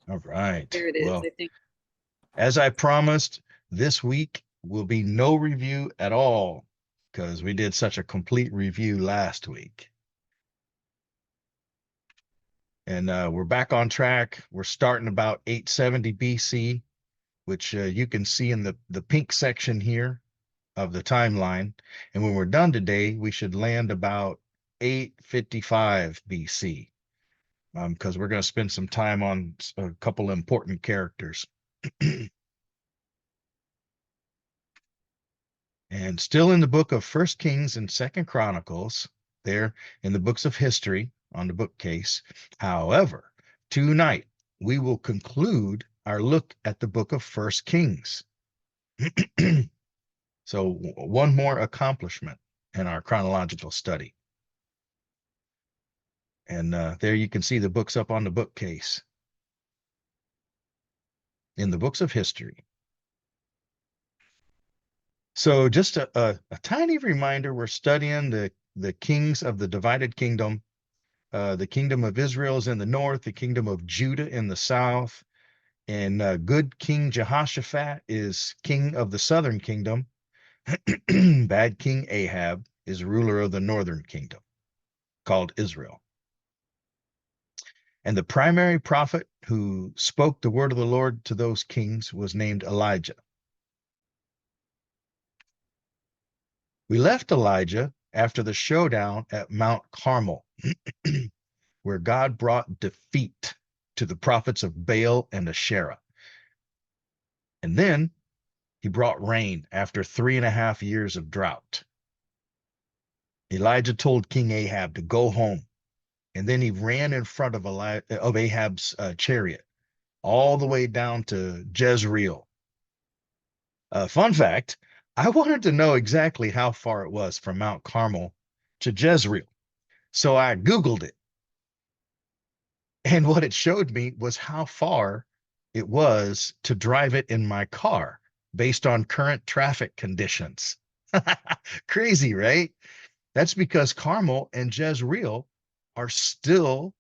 All right. There it is, Well, I think. as I promised, this week will be no review at all because we did such a complete review last week. And we're back on track. We're starting about 870 BC, which you can see in the pink section here of the timeline. And when we're done today, we should land about 855 BC, because we're going to spend some time on a couple important characters. And still in the book of First Kings and Second Chronicles, there in the books of history on the bookcase. However, tonight we will conclude our look at the book of First Kings. So one more accomplishment in our chronological study. And there you can see the books up on the bookcase in the books of history. So just a tiny reminder, we're studying the kings of the divided kingdom. The kingdom of Israel is in the north, the kingdom of Judah in the south, and good King Jehoshaphat is king of the southern kingdom. Bad King Ahab is ruler of the northern kingdom called Israel. And the primary prophet who spoke the word of the Lord to those kings was named Elijah. We left Elijah after the showdown at Mount Carmel, where God brought defeat to the prophets of Baal and Asherah. And then he brought rain after 3.5 years of drought. Elijah told King Ahab to go home, and then he ran in front of Ahab's chariot all the way down to Jezreel. Fun fact, I wanted to know exactly how far it was from Mount Carmel to Jezreel. So I Googled it. And what it showed me was how far it was to drive it in my car based on current traffic conditions. Crazy, right? That's because Carmel and Jezreel are still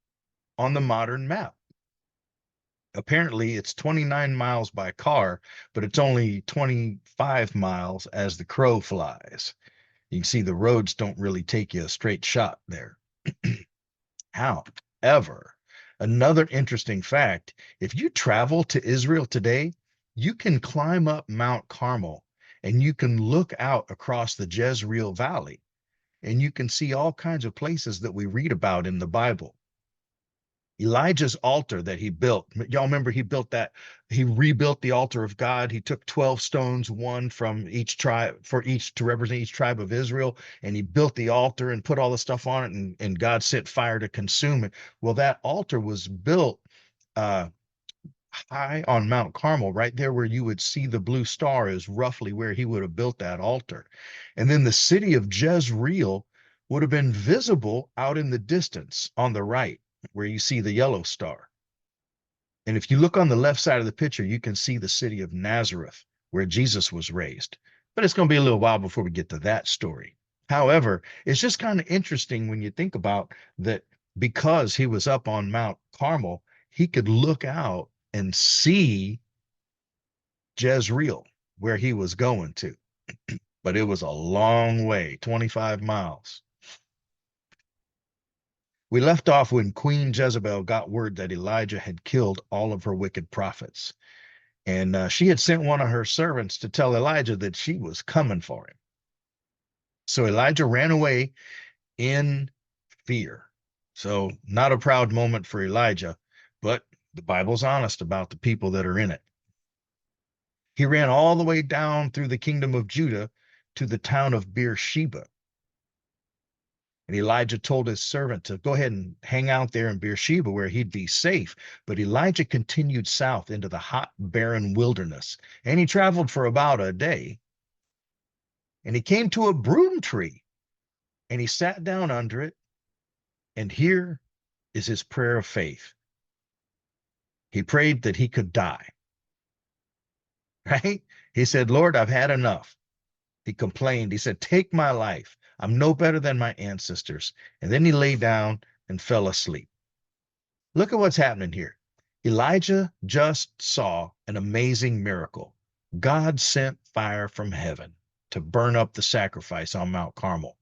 on the modern map. Apparently, it's 29 miles by car, but it's only 25 miles as the crow flies. You can see the roads don't really take you a straight shot there. However, another interesting fact, if you travel to Israel today, you can climb up Mount Carmel and you can look out across the Jezreel Valley and you can see all kinds of places that we read about in the Bible. Elijah's altar that he built. Y'all remember he built that, he rebuilt the altar of God. He took 12 stones, one from each tribe, for each to represent each tribe of Israel, and he built the altar and put all the stuff on it, and God sent fire to consume it. Well, that altar was built uh, high on Mount Carmel, right there where you would see the blue star is roughly where he would have built that altar. And then the city of Jezreel would have been visible out in the distance on the right, where you see the yellow star. And if you look on the left side of the picture, you can see the city of Nazareth, where Jesus was raised. But it's going to be a little while before we get to that story. However, it's just kind of interesting when you think about that because he was up on Mount Carmel, he could look out and see Jezreel, where he was going to. But it was a long way, 25 miles. We left off when Queen Jezebel got word that Elijah had killed all of her wicked prophets. And she had sent one of her servants to tell Elijah that she was coming for him. So Elijah ran away in fear. So, not a proud moment for Elijah, but the Bible's honest about the people that are in it. He ran all the way down through the kingdom of Judah to the town of Beersheba. And Elijah told his servant to go ahead and hang out there in Beersheba where he'd be safe. But Elijah continued south into the hot, barren wilderness. And he traveled for about a day. And he came to a broom tree and he sat down under it. And here is his prayer of faith. He prayed that he could die, right? He said, Lord, I've had enough. He complained. He said, take my life. I'm no better than my ancestors. And then he lay down and fell asleep. Look at what's happening here. Elijah just saw an amazing miracle. God sent fire from heaven to burn up the sacrifice on Mount Carmel.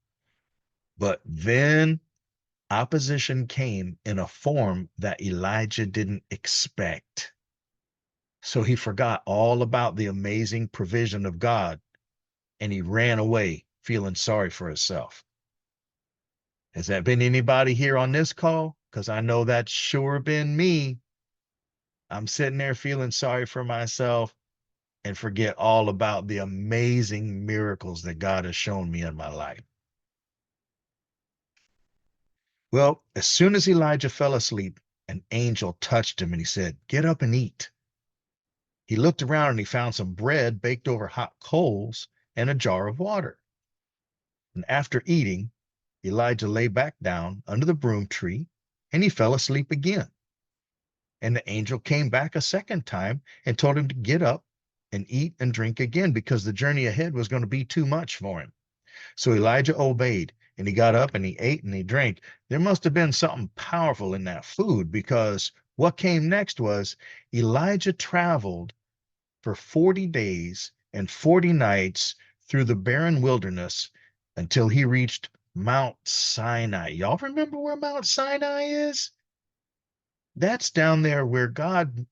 But then opposition came in a form that Elijah didn't expect. So he forgot all about the amazing provision of God and he ran away feeling sorry for himself. Has that been anybody here on this call? Because I know that's sure been me. I'm sitting there feeling sorry for myself and forget all about the amazing miracles that God has shown me in my life. Well, as soon as Elijah fell asleep, an angel touched him and he said, "Get up and eat." He looked around and he found some bread baked over hot coals and a jar of water. And after eating, Elijah lay back down under the broom tree and he fell asleep again. And the angel came back a second time and told him to get up and eat and drink again because the journey ahead was going to be too much for him. So Elijah obeyed and he got up and he ate and he drank. There must have been something powerful in that food because what came next was Elijah traveled for 40 days and 40 nights through the barren wilderness until he reached Mount Sinai. Y'all remember where Mount Sinai is? That's down there where God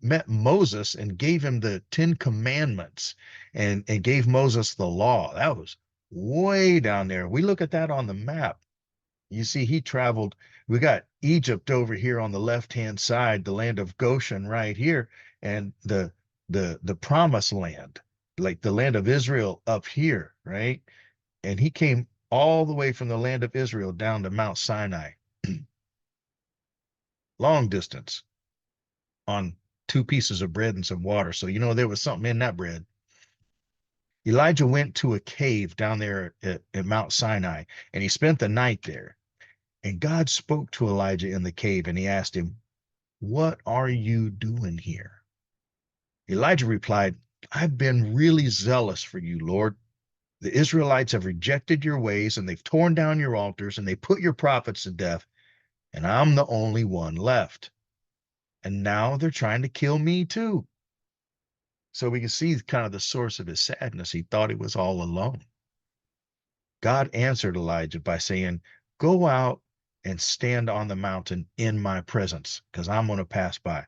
met Moses and gave him the 10 Commandments and gave Moses the law. That was way down there. We look at that on the map. You see, he traveled. We got Egypt over here on the left-hand side, the land of Goshen right here, and the promised land, like the land of Israel up here, right? And he came all the way from the land of Israel down to Mount Sinai, long distance on 2 pieces of bread and some water. So, there was something in that bread. Elijah went to a cave down there at Mount Sinai, and he spent the night there. And God spoke to Elijah in the cave, and he asked him, "What are you doing here?" Elijah replied, "I've been really zealous for you, Lord. The Israelites have rejected your ways, and they've torn down your altars, and they put your prophets to death, and I'm the only one left. And now they're trying to kill me too." So we can see kind of the source of his sadness. He thought he was all alone. God answered Elijah by saying, "Go out and stand on the mountain in my presence, because I'm going to pass by."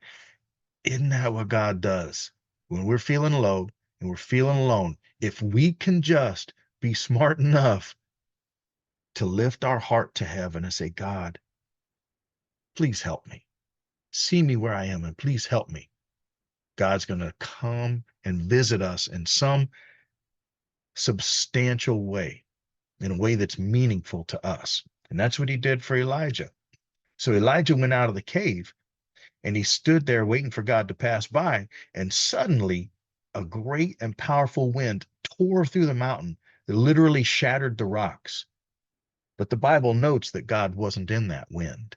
Isn't that what God does? When we're feeling low and we're feeling alone, if we can just be smart enough to lift our heart to heaven and say, "God, please help me. See me where I am and please help me." God's going to come and visit us in some substantial way, in a way that's meaningful to us. And that's what he did for Elijah. So Elijah went out of the cave and he stood there waiting for God to pass by. And suddenly, a great and powerful wind tore through the mountain that literally shattered the rocks. But the Bible notes that God wasn't in that wind.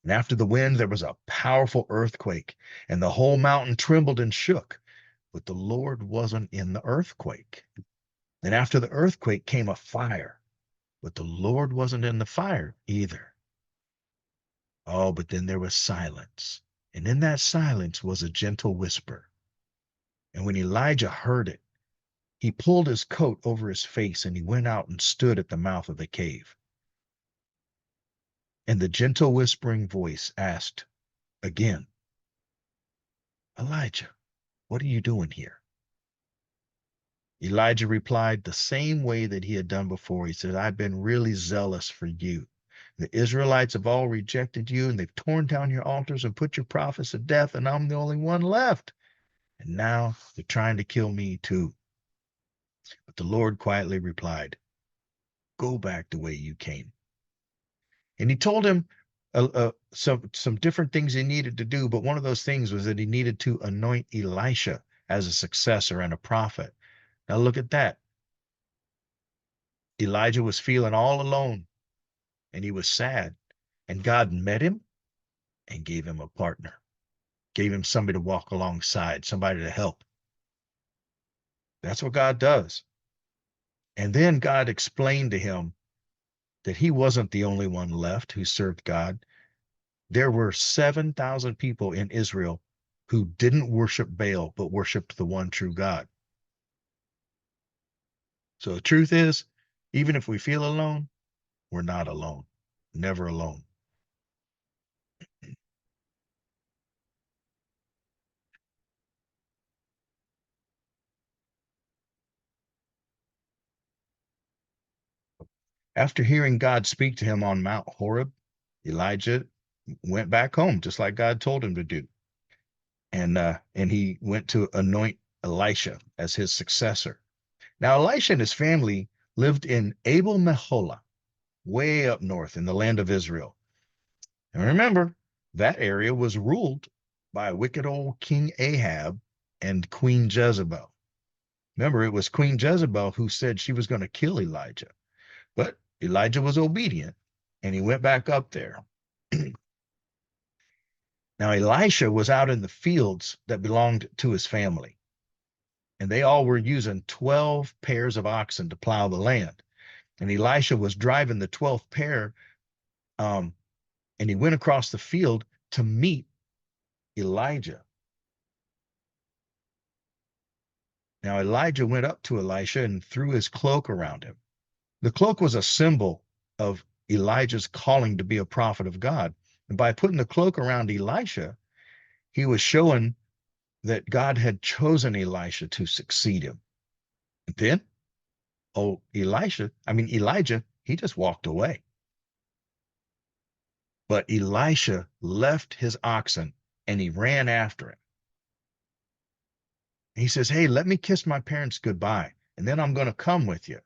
And after the wind, there was a powerful earthquake, and the whole mountain trembled and shook. But the Lord wasn't in the earthquake. And after the earthquake came a fire, but the Lord wasn't in the fire either. Oh, but then there was silence. And in that silence was a gentle whisper. And when Elijah heard it, he pulled his coat over his face and he went out and stood at the mouth of the cave. And the gentle whispering voice asked again, "Elijah, what are you doing here?" Elijah replied the same way that he had done before. He said, "I've been really zealous for you. The Israelites have all rejected you, and they've torn down your altars and put your prophets to death, and I'm the only one left. And now they're trying to kill me too." But the Lord quietly replied, "Go back the way you came." And he told him some different things he needed to do, but one of those things was that he needed to anoint Elisha as a successor and a prophet. Now look at that. Elijah was feeling all alone and he was sad, and God met him and gave him a partner, gave him somebody to walk alongside, somebody to help. That's what God does. And then God explained to him that he wasn't the only one left who served God. There were 7,000 people in Israel who didn't worship Baal, but worshiped the one true God. So the truth is, even if we feel alone, we're not alone, never alone. After hearing God speak to him on Mount Horeb, Elijah went back home, just like God told him to do. And he went to anoint Elisha as his successor. Now, Elisha and his family lived in Abel Meholah, way up north in the land of Israel. And remember, that area was ruled by wicked old King Ahab and Queen Jezebel. Remember, it was Queen Jezebel who said she was going to kill Elijah, but Elijah was obedient and he went back up there. Now, Elisha was out in the fields that belonged to his family, and they all were using 12 pairs of oxen to plow the land. And Elisha was driving the 12th pair, um, and he went across the field to meet Elijah. Now, Elijah went up to Elisha and threw his cloak around him. The cloak was a symbol of Elijah's calling to be a prophet of God. And by putting the cloak around Elisha, he was showing that God had chosen Elisha to succeed him. And then, Elijah, he just walked away. But Elisha left his oxen and he ran after him. He says, "Hey, let me kiss my parents goodbye, and then I'm going to come with you."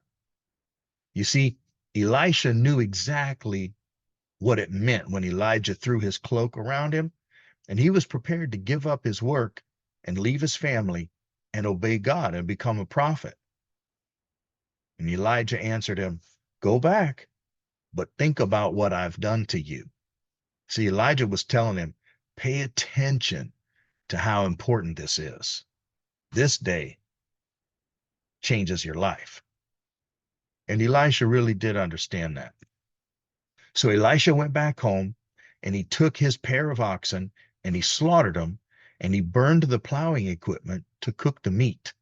You see, Elisha knew exactly what it meant when Elijah threw his cloak around him, and he was prepared to give up his work and leave his family and obey God and become a prophet. And Elijah answered him, "Go back, but think about what I've done to you." See, Elijah was telling him, pay attention to how important this is. This day changes your life. And Elisha really did understand that. So Elisha went back home and he took his pair of oxen and he slaughtered them and he burned the plowing equipment to cook the meat.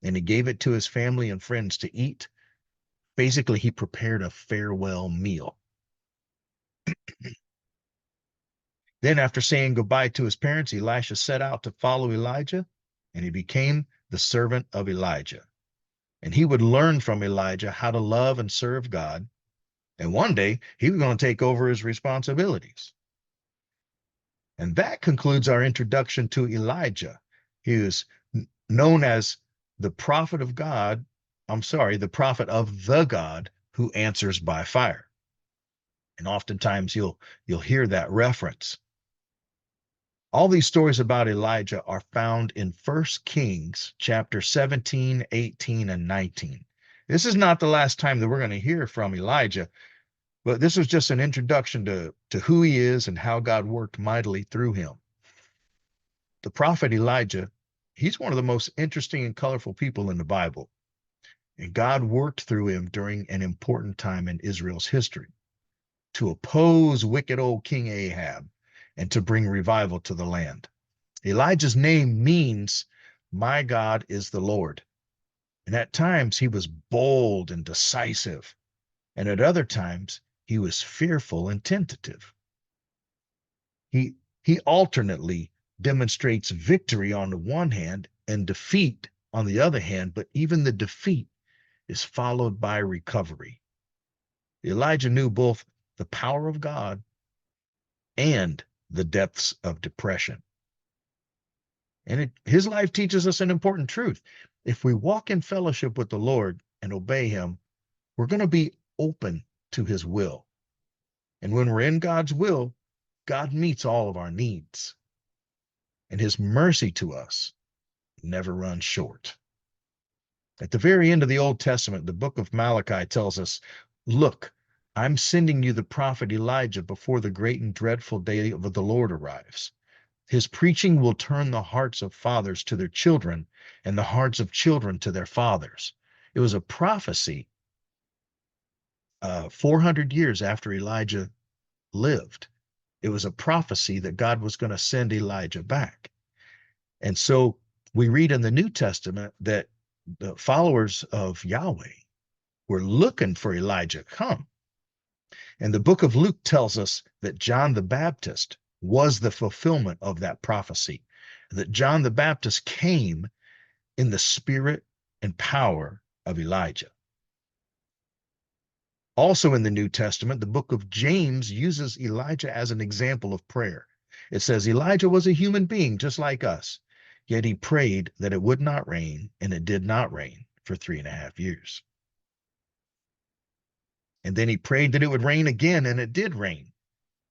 And he gave it to his family and friends to eat. Basically, he prepared a farewell meal. Then, after saying goodbye to his parents, Elisha set out to follow Elijah, and he became the servant of Elijah. And he would learn from Elijah how to love and serve God. And one day, he was going to take over his responsibilities. And that concludes our introduction to Elijah. He is known as the prophet of God. The prophet of the God who answers by fire. And oftentimes you'll hear that reference. All these stories about Elijah are found in 1 Kings chapter 17, 18, and 19. This is not the last time that we're going to hear from Elijah, but this was just an introduction to who he is and how God worked mightily through him. The prophet Elijah, he's one of the most interesting and colorful people in the Bible. And God worked through him during an important time in Israel's history to oppose wicked old King Ahab and to bring revival to the land. Elijah's name means, "My God is the Lord." And at times he was bold and decisive. And at other times he was fearful and tentative. He alternately demonstrates victory on the one hand and defeat on the other hand, but even the defeat is followed by recovery. Elijah knew both the power of God and the depths of depression. And his life teaches us an important truth. If we walk in fellowship with the Lord and obey him, we're going to be open to his will. And when we're in God's will, God meets all of our needs. And his mercy to us never runs short. At the very end of the Old Testament, the book of Malachi tells us, "Look, I'm sending you the prophet Elijah before the great and dreadful day of the Lord arrives. His preaching will turn the hearts of fathers to their children and the hearts of children to their fathers." It was a prophecy 400 years after Elijah lived. It was a prophecy that God was going to send Elijah back. And so we read in the New Testament that the followers of Yahweh were looking for Elijah to come. And the book of Luke tells us that John the Baptist was the fulfillment of that prophecy, that John the Baptist came in the spirit and power of Elijah. Also in the New Testament, the book of James uses Elijah as an example of prayer. It says Elijah was a human being just like us, yet he prayed that it would not rain, and it did not rain for 3.5 years. And then he prayed that it would rain again, and it did rain,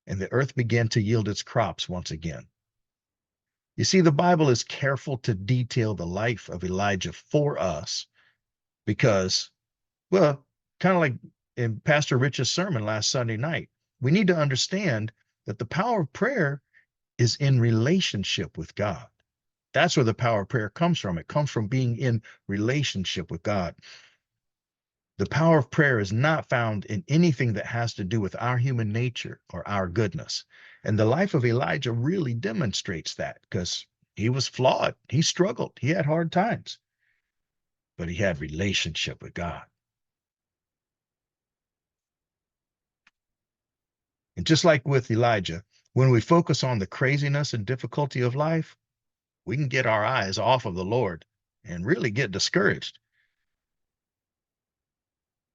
and the earth began to yield its crops once again. You see, the Bible is careful to detail the life of Elijah for us because, well, kind of like in Pastor Rich's sermon last Sunday night, we need to understand that the power of prayer is in relationship with God. That's where the power of prayer comes from. It comes from being in relationship with God. The power of prayer is not found in anything that has to do with our human nature or our goodness. And the life of Elijah really demonstrates that because he was flawed. He struggled. He had hard times, but he had relationship with God. And just like with Elijah, when we focus on the craziness and difficulty of life, we can get our eyes off of the Lord and really get discouraged.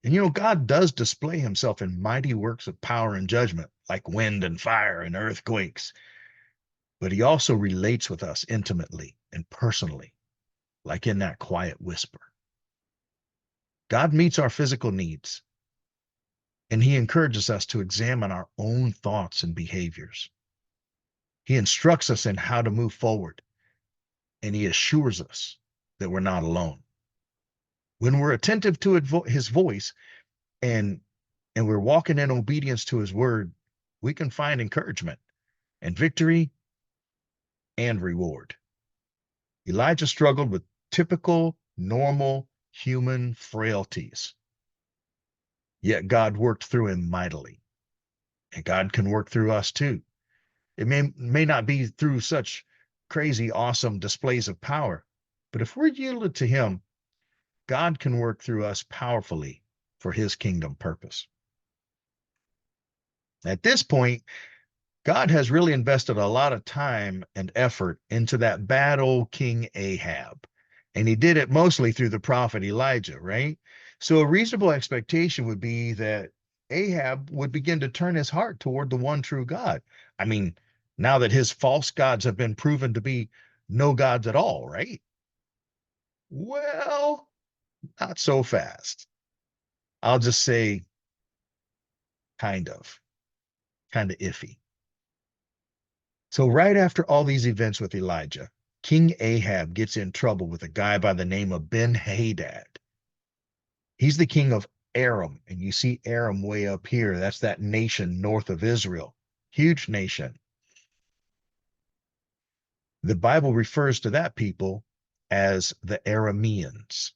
And you know, God does display himself in mighty works of power and judgment, like wind and fire and earthquakes. But he also relates with us intimately and personally, like in that quiet whisper. God meets our physical needs, and he encourages us to examine our own thoughts and behaviors. He instructs us in how to move forward, and he assures us that we're not alone. When we're attentive to his voice and we're walking in obedience to his word, we can find encouragement and victory and reward. Elijah struggled with typical, normal human frailties, yet God worked through him mightily. And God can work through us too. It may not be through such crazy, awesome displays of power, but if we're yielded to him, God can work through us powerfully for his kingdom purpose. At this point, God has really invested a lot of time and effort into that bad old King Ahab. And he did it mostly through the prophet Elijah, right? So a reasonable expectation would be that Ahab would begin to turn his heart toward the one true God. I mean, now that his false gods have been proven to be no gods at all, right? Well, not so fast. I'll just say kind of iffy. So right after all these events with Elijah, King Ahab gets in trouble with a guy by the name of Ben-Hadad. He's the king of Aram, and you see Aram way up here. That's that nation north of Israel. Huge nation. The Bible refers to that people as the Arameans.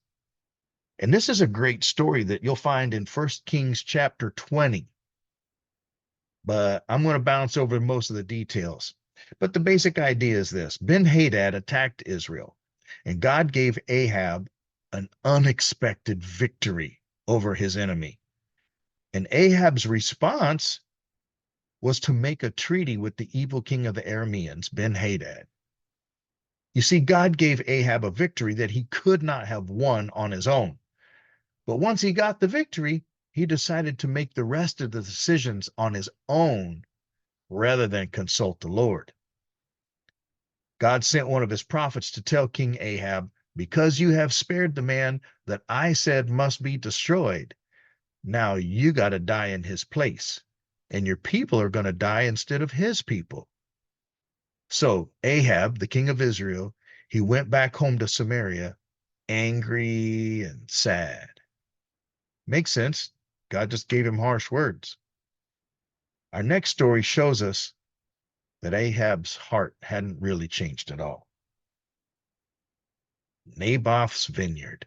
And this is a great story that you'll find in 1 Kings chapter 20. But I'm going to bounce over most of the details. But the basic idea is this: Ben-Hadad attacked Israel, and God gave Ahab an unexpected victory over his enemy. And Ahab's response was to make a treaty with the evil king of the Arameans, Ben-Hadad. You see, God gave Ahab a victory that he could not have won on his own. But once he got the victory, he decided to make the rest of the decisions on his own rather than consult the Lord. God sent one of his prophets to tell King Ahab, because you have spared the man that I said must be destroyed, now you got to die in his place, and your people are going to die instead of his people. So Ahab, the king of Israel, he went back home to Samaria, angry and sad. Makes sense. God just gave him harsh words. Our next story shows us that Ahab's heart hadn't really changed at all. Naboth's vineyard.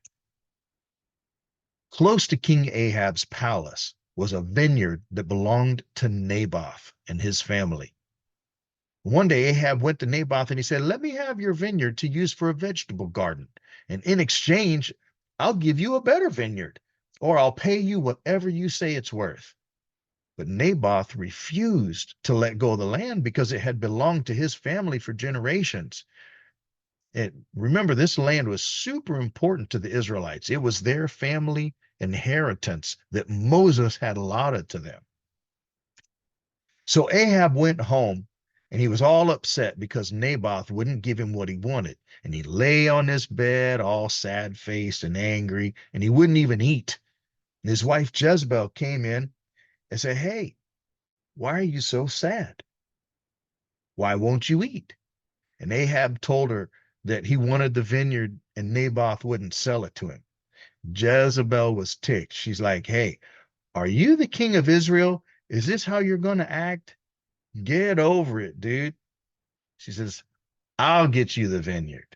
Close to King Ahab's palace was a vineyard that belonged to Naboth and his family. One day Ahab went to Naboth and he said, "Let me have your vineyard to use for a vegetable garden. And in exchange, I'll give you a better vineyard, or I'll pay you whatever you say it's worth." But Naboth refused to let go of the land because it had belonged to his family for generations. And remember, this land was super important to the Israelites. It was their family inheritance that Moses had allotted to them. So Ahab went home and he was all upset because Naboth wouldn't give him what he wanted. And he lay on his bed all sad faced and angry, and he wouldn't even eat. And his wife Jezebel came in and said, "Hey, why are you so sad? Why won't you eat?" And Ahab told her that he wanted the vineyard and Naboth wouldn't sell it to him. Jezebel was ticked. She's like, "Hey, are you the king of Israel? Is this how you're going to act? Get over it, dude." She says, "I'll get you the vineyard."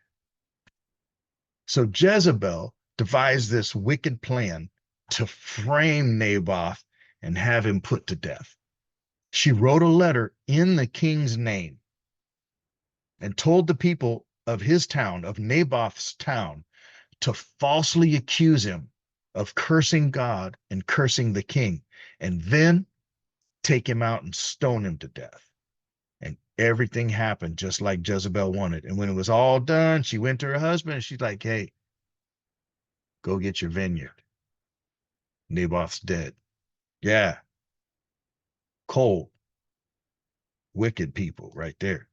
So Jezebel devised this wicked plan to frame Naboth and have him put to death. She wrote a letter in the king's name and told the people of his town, of Naboth's town, to falsely accuse him of cursing God and cursing the king, and then take him out and stone him to death. And everything happened just like Jezebel wanted. And when it was all done, she went to her husband and she's like, "Hey, go get your vineyard. Naboth's dead." Yeah, cold, wicked people right there.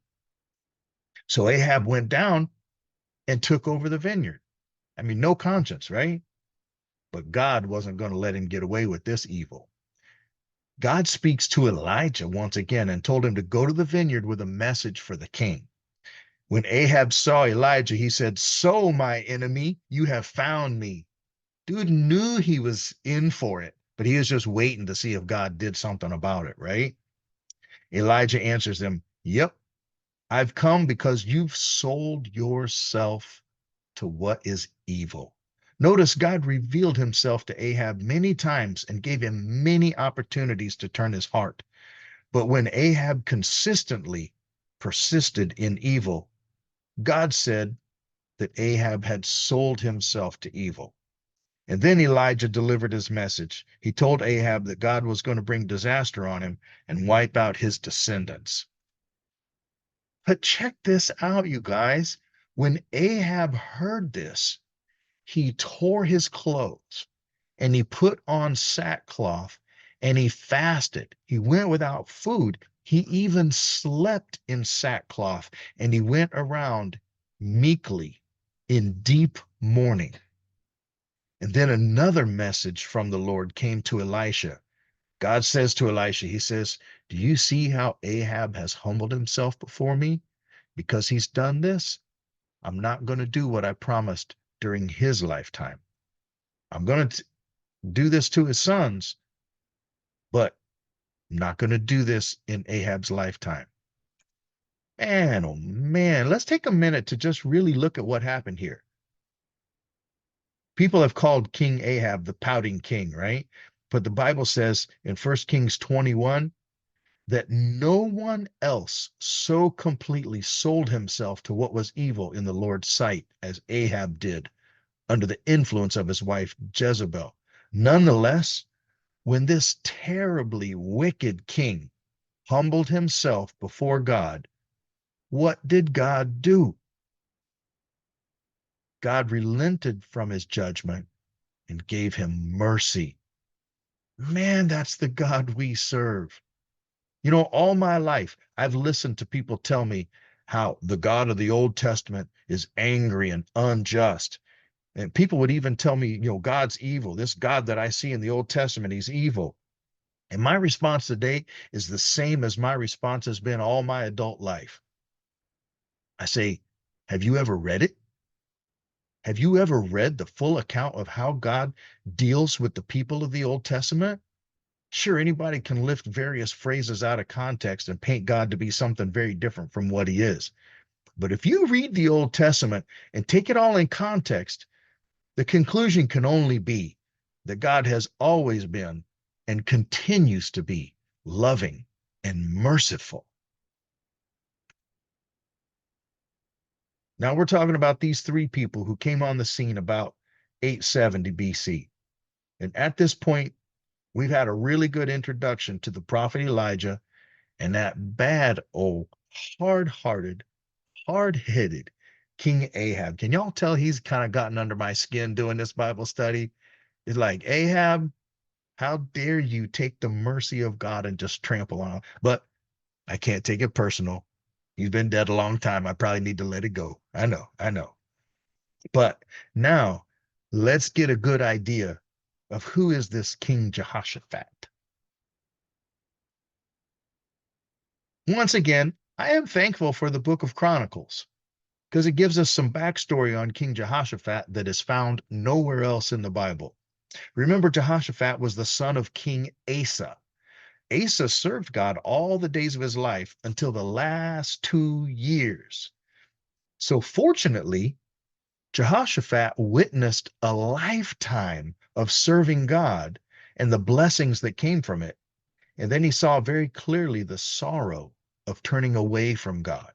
So Ahab went down and took over the vineyard. I mean, no conscience, right? But God wasn't going to let him get away with this evil. God speaks to Elijah once again and told him to go to the vineyard with a message for the king. When Ahab saw Elijah, he said, "So, my enemy, you have found me." Dude knew he was in for it, but he was just waiting to see if God did something about it, right? Elijah answers him, "Yep, I've come because you've sold yourself to what is evil." Notice God revealed himself to Ahab many times and gave him many opportunities to turn his heart. But when Ahab consistently persisted in evil, God said that Ahab had sold himself to evil. And then Elijah delivered his message. He told Ahab that God was going to bring disaster on him and wipe out his descendants. But check this out, you guys. When Ahab heard this, he tore his clothes and he put on sackcloth and he fasted. He went without food. He even slept in sackcloth and he went around meekly in deep mourning. And then another message from the Lord came to Elisha. God says to Elisha, he says, "Do you see how Ahab has humbled himself before me? Because he's done this, I'm not going to do what I promised during his lifetime. I'm going to do this to his sons, but I'm not going to do this in Ahab's lifetime." Man, oh man, let's take a minute to just really look at what happened here. People have called King Ahab the pouting king, right? But the Bible says in 1 Kings 21 that no one else so completely sold himself to what was evil in the Lord's sight as Ahab did under the influence of his wife Jezebel. Nonetheless, when this terribly wicked king humbled himself before God, what did God do? God relented from his judgment and gave him mercy. Man, that's the God we serve. You know, all my life, I've listened to people tell me how the God of the Old Testament is angry and unjust. And people would even tell me, God's evil. This God that I see in the Old Testament, he's evil. And my response today is the same as my response has been all my adult life. I say, have you ever read it? Have you ever read the full account of how God deals with the people of the Old Testament? Sure, anybody can lift various phrases out of context and paint God to be something very different from what he is. But if you read the Old Testament and take it all in context, the conclusion can only be that God has always been and continues to be loving and merciful. Now we're talking about these three people who came on the scene about 870 BC. And at this point, we've had a really good introduction to the prophet Elijah and that bad old hard-hearted, hard-headed King Ahab. Can y'all tell he's kind of gotten under my skin doing this Bible study? It's like, Ahab, how dare you take the mercy of God and just trample on him? But I can't take it personal. He's been dead a long time. I probably need to let it go. I know, I know. But now let's get a good idea of who is this King Jehoshaphat. Once again, I am thankful for the book of Chronicles because it gives us some backstory on King Jehoshaphat that is found nowhere else in the Bible. Remember, Jehoshaphat was the son of King Asa. Asa served God all the days of his life until the last 2 years. So fortunately, Jehoshaphat witnessed a lifetime of serving God and the blessings that came from it. And then he saw very clearly the sorrow of turning away from God.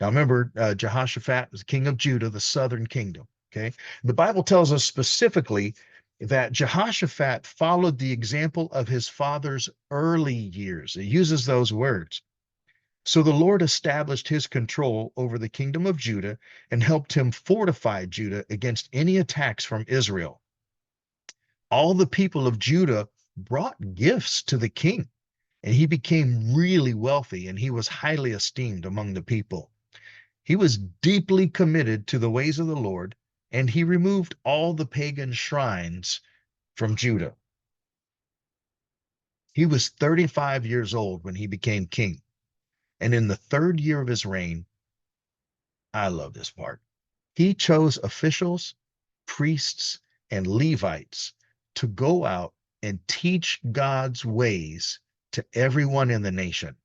Now remember, Jehoshaphat was king of Judah, the southern kingdom. Okay. The Bible tells us specifically that Jehoshaphat followed the example of his father's early years. It uses those words. So the Lord established his control over the kingdom of Judah and helped him fortify Judah against any attacks from Israel. All the people of Judah brought gifts to the king, and he became really wealthy and he was highly esteemed among the people. He was deeply committed to the ways of the Lord, and he removed all the pagan shrines from Judah. He was 35 years old when he became king. And in the third year of his reign, I love this part, he chose officials, priests, and Levites to go out and teach God's ways to everyone in the nation.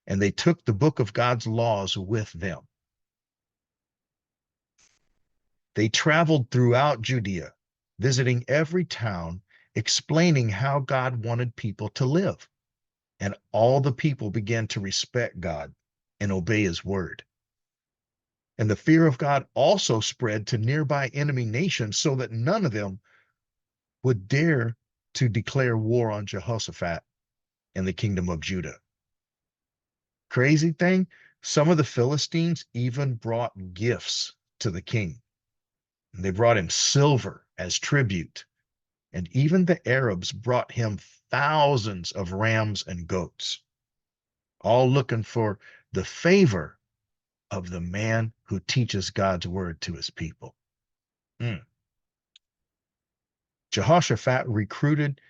And they took the book of God's laws with them. They traveled throughout Judea, visiting every town, explaining how God wanted people to live. And all the people began to respect God and obey his word. And the fear of God also spread to nearby enemy nations so that none of them would dare to declare war on Jehoshaphat and the kingdom of Judah. Crazy thing, some of the Philistines even brought gifts to the king. They brought him silver as tribute. And even the Arabs brought him thousands of rams and goats, all looking for the favor of the man who teaches God's word to his people. Mm. Jehoshaphat recruited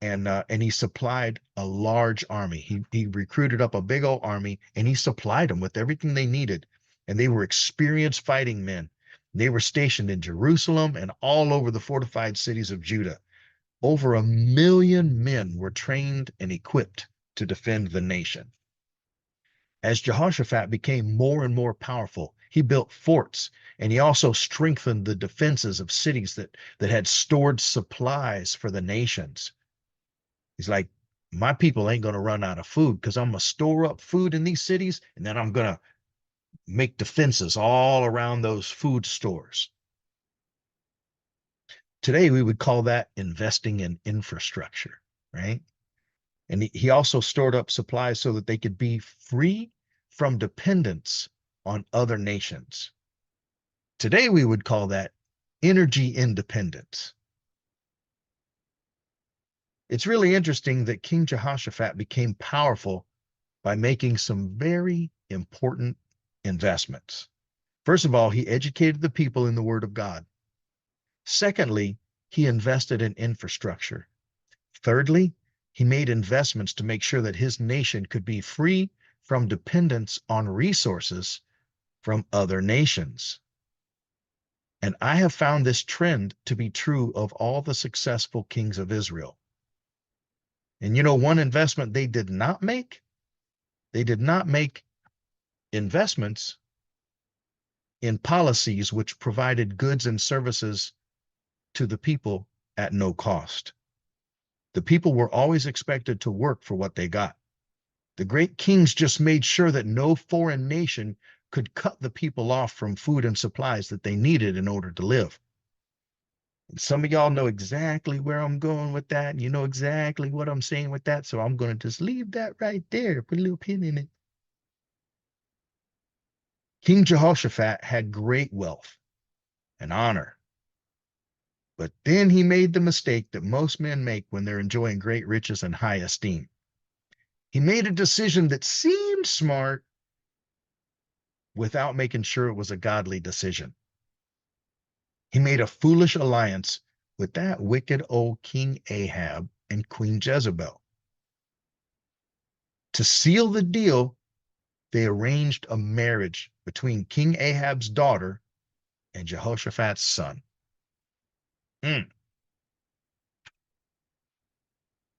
and he supplied a large army. He recruited up a big old army and he supplied them with everything they needed. And they were experienced fighting men. They were stationed in Jerusalem and all over the fortified cities of Judah. Over 1 million men were trained and equipped to defend the nation. As Jehoshaphat became more and more powerful, he built forts and he also strengthened the defenses of cities that had stored supplies for the nations. He's like, my people ain't going to run out of food because I'm going to store up food in these cities and then I'm going to make defenses all around those food stores. Today, we would call that investing in infrastructure, right? And he also stored up supplies so that they could be free from dependence on other nations. Today, we would call that energy independence. It's really interesting that King Jehoshaphat became powerful by making some very important investments. First of all, he educated the people in the Word of God. Secondly, he invested in infrastructure. Thirdly, he made investments to make sure that his nation could be free from dependence on resources from other nations. And I have found this trend to be true of all the successful kings of Israel. And you know, one investment they did not make? They did not make investments in policies which provided goods and services to the people at no cost. The people were always expected to work for what they got. The great kings just made sure that no foreign nation could cut the people off from food and supplies that they needed in order to live. And some of y'all know exactly where I'm going with that. You know exactly what I'm saying with that. So I'm going to just leave that right there, put a little pin in it. King Jehoshaphat had great wealth and honor. But then he made the mistake that most men make when they're enjoying great riches and high esteem. He made a decision that seemed smart without making sure it was a godly decision. He made a foolish alliance with that wicked old King Ahab and Queen Jezebel. To seal the deal, they arranged a marriage between King Ahab's daughter and Jehoshaphat's son.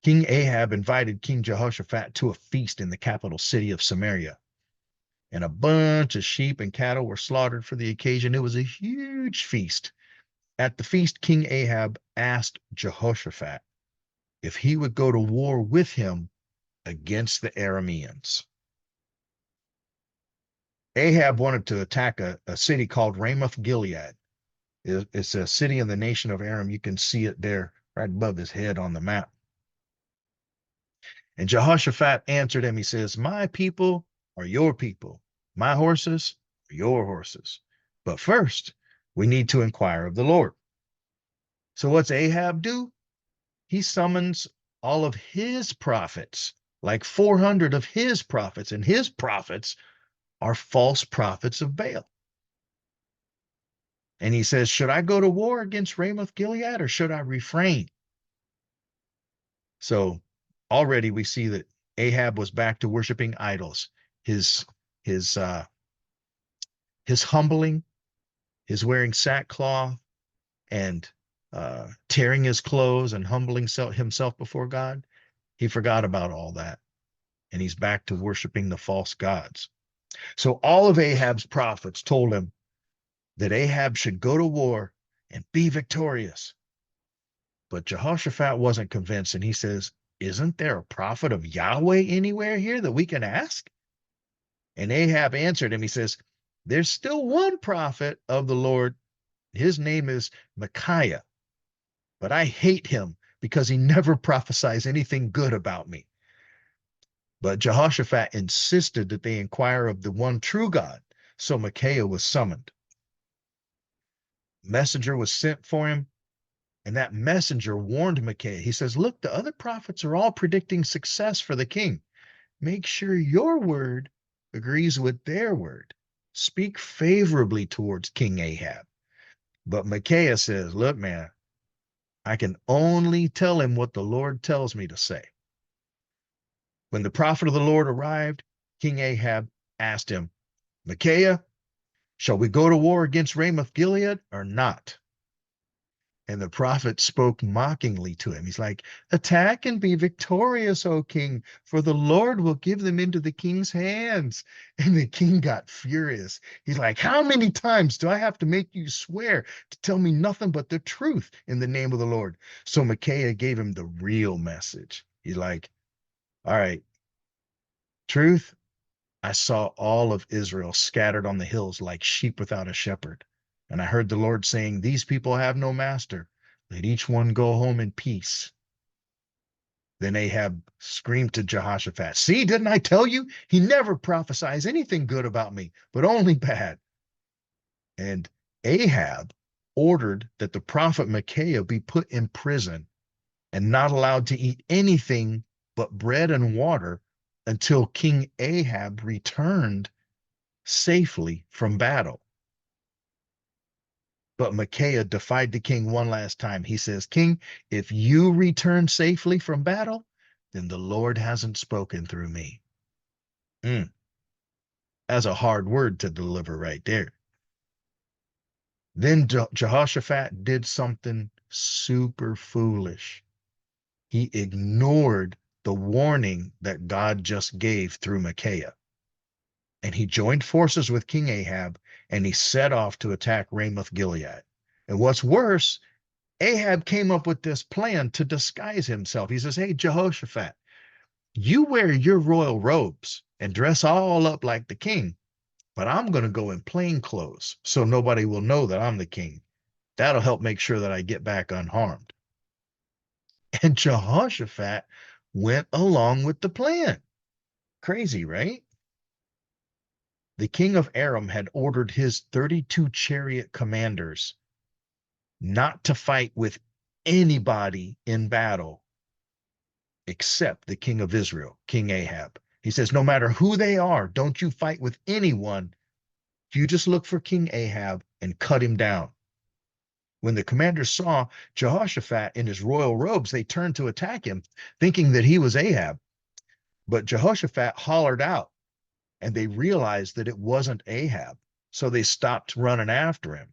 King Ahab invited King Jehoshaphat to a feast in the capital city of Samaria, and a bunch of sheep and cattle were slaughtered for the occasion. It was a huge feast. At the feast, King Ahab asked Jehoshaphat if he would go to war with him against the Arameans. Ahab wanted to attack a city called Ramoth Gilead. It's a city in the nation of Aram. You can see it there right above his head on the map. And Jehoshaphat answered him. He says, my people are your people. My horses are your horses. But first, we need to inquire of the Lord. So what's Ahab do? He summons all of his prophets, like 400 of his prophets, and his prophets are false prophets of Baal. And he says, should I go to war against Ramoth Gilead or should I refrain? So already we see that Ahab was back to worshiping idols. His humbling, his wearing sackcloth and tearing his clothes and humbling himself before God, he forgot about all that. And he's back to worshiping the false gods. So all of Ahab's prophets told him that Ahab should go to war and be victorious. But Jehoshaphat wasn't convinced, and he says, isn't there a prophet of Yahweh anywhere here that we can ask? And Ahab answered him, he says, there's still one prophet of the Lord. His name is Micaiah, but I hate him because he never prophesies anything good about me. But Jehoshaphat insisted that they inquire of the one true God. So Micaiah was summoned. Messenger was sent for him, and that messenger warned Micaiah. He says, look, the other prophets are all predicting success for the king. Make sure your word agrees with their word. Speak favorably towards King Ahab. But Micaiah says, look, man, I can only tell him what the Lord tells me to say. When the prophet of the Lord arrived, King Ahab asked him, Micaiah, shall we go to war against Ramoth Gilead or not? And the prophet spoke mockingly to him. He's like, attack and be victorious, O king, for the Lord will give them into the king's hands. And the king got furious. He's like, how many times do I have to make you swear to tell me nothing but the truth in the name of the Lord? So Micaiah gave him the real message. He's like, all right, truth, I saw all of Israel scattered on the hills like sheep without a shepherd. And I heard the Lord saying, these people have no master. Let each one go home in peace. Then Ahab screamed to Jehoshaphat, see, didn't I tell you? He never prophesies anything good about me, but only bad. And Ahab ordered that the prophet Micaiah be put in prison and not allowed to eat anything but bread and water until King Ahab returned safely from battle. But Micaiah defied the king one last time. He says, King, if you return safely from battle, then the Lord hasn't spoken through me. That's a hard word to deliver right there. Then Jehoshaphat did something super foolish. He ignored the warning that God just gave through Micaiah. And he joined forces with King Ahab, and he set off to attack Ramoth Gilead. And what's worse, Ahab came up with this plan to disguise himself. He says, hey, Jehoshaphat, you wear your royal robes and dress all up like the king. but I'm going to go in plain clothes so nobody will know that I'm the king. That'll help make sure that I get back unharmed. And Jehoshaphat went along with the plan. Crazy, right? The king of Aram had ordered his 32 chariot commanders not to fight with anybody in battle except the king of Israel, King Ahab. He says, no matter who they are, don't you fight with anyone. You just look for King Ahab and cut him down. When the commanders saw Jehoshaphat in his royal robes, they turned to attack him, thinking that he was Ahab. But Jehoshaphat hollered out, and they realized that it wasn't Ahab. So they stopped running after him.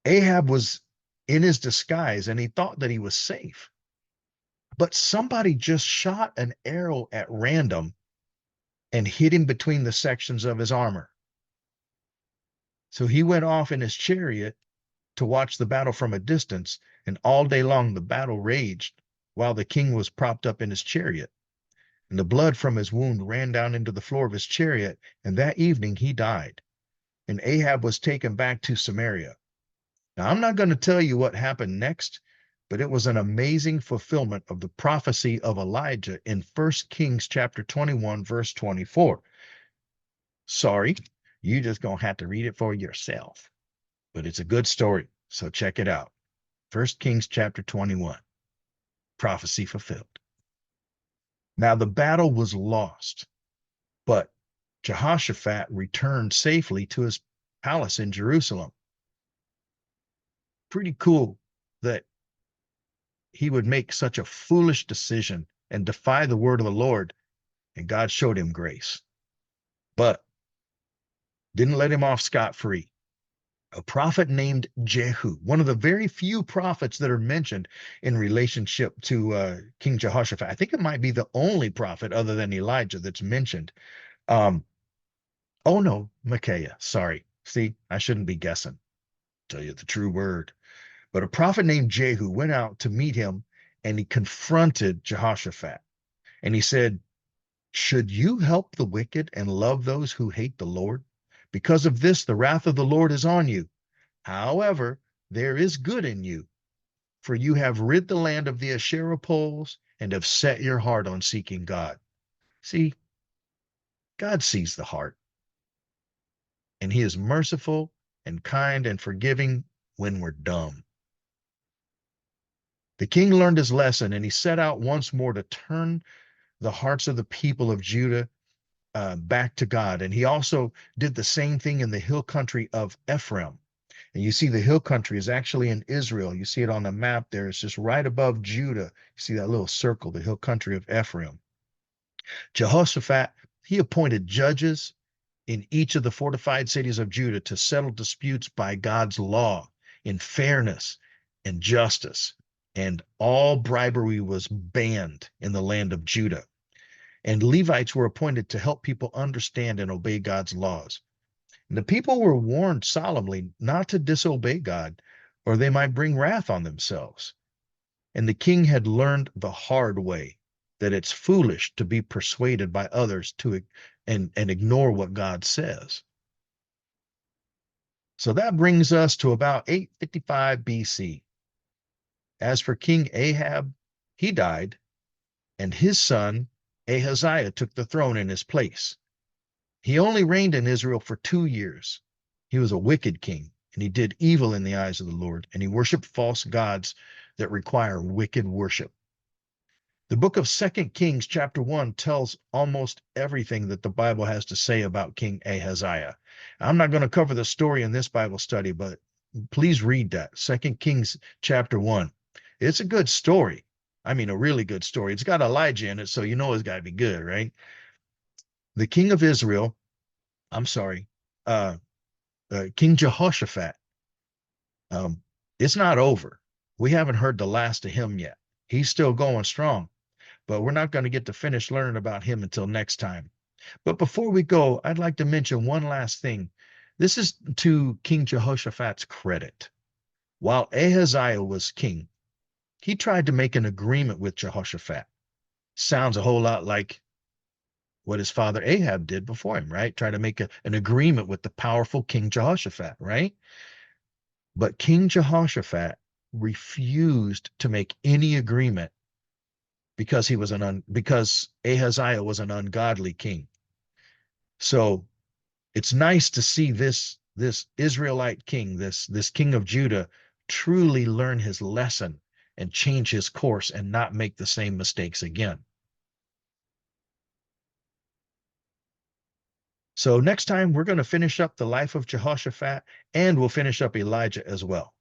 Ahab was in his disguise, and he thought that he was safe. But somebody just shot an arrow at random and hit him between the sections of his armor. So he went off in his chariot to watch the battle from a distance, and all day long the battle raged while the king was propped up in his chariot. And the blood from his wound ran down into the floor of his chariot, and that evening he died. And Ahab was taken back to Samaria. Now, I'm not going to tell you what happened next, but it was an amazing fulfillment of the prophecy of Elijah in 1 Kings chapter 21, verse 24. Sorry, you just going to have to read it for yourself. But it's a good story, so check it out. 1 Kings chapter 21, prophecy fulfilled. Now the battle was lost, but Jehoshaphat returned safely to his palace in Jerusalem. Pretty cool that he would make such a foolish decision and defy the word of the Lord, and God showed him grace, but didn't let him off scot-free. A prophet named Jehu, one of the very few prophets that are mentioned in relationship to King Jehoshaphat. I think it might be the only prophet other than Elijah that's mentioned. Oh no, Micaiah, sorry. See, I shouldn't be guessing. Tell you the true word. But a prophet named Jehu went out to meet him, and he confronted Jehoshaphat. And he said, should you help the wicked and love those who hate the Lord? Because of this, the wrath of the Lord is on you. However, there is good in you, for you have rid the land of the Asherah poles and have set your heart on seeking God. See, God sees the heart, and he is merciful and kind and forgiving when we're dumb. The king learned his lesson, and he set out once more to turn the hearts of the people of Judah back to God. And he also did the same thing in the hill country of Ephraim. And you see the hill country is actually in Israel. You see it on the map there. It's just right above Judah. You see that little circle, the hill country of Ephraim. Jehoshaphat, he appointed judges in each of the fortified cities of Judah to settle disputes by God's law in fairness and justice. And all bribery was banned in the land of Judah. And Levites were appointed to help people understand and obey God's laws. And the people were warned solemnly not to disobey God, or they might bring wrath on themselves. And the king had learned the hard way that it's foolish to be persuaded by others to and ignore what God says. So that brings us to about 855 BC. As for King Ahab, he died, and his son Ahaziah took the throne in his place. He only reigned in Israel for 2 years. He was a wicked king, and he did evil in the eyes of the Lord, and he worshiped false gods that require wicked worship. The book of 2 Kings chapter 1 tells almost everything that the Bible has to say about King Ahaziah. I'm not going to cover the story in this Bible study, but please read that, 2 Kings chapter 1. It's a good story. I mean, a really good story. It's got Elijah in it, so you know it's got to be good, right? The king of Israel, I'm sorry, King Jehoshaphat, it's not over. We haven't heard the last of him yet. He's still going strong, but we're not going to get to finish learning about him until next time. But before we go, I'd like to mention one last thing. This is to King Jehoshaphat's credit. While Ahaziah was king, he tried to make an agreement with Jehoshaphat. Sounds a whole lot like what his father Ahab did before him, right? Try to make an agreement with the powerful King Jehoshaphat, right? But King Jehoshaphat refused to make any agreement because because Ahaziah was an ungodly king. So it's nice to see this Israelite king, this king of Judah, truly learn his lesson and change his course and not make the same mistakes again. So next time we're going to finish up the life of Jehoshaphat, and we'll finish up Elijah as well.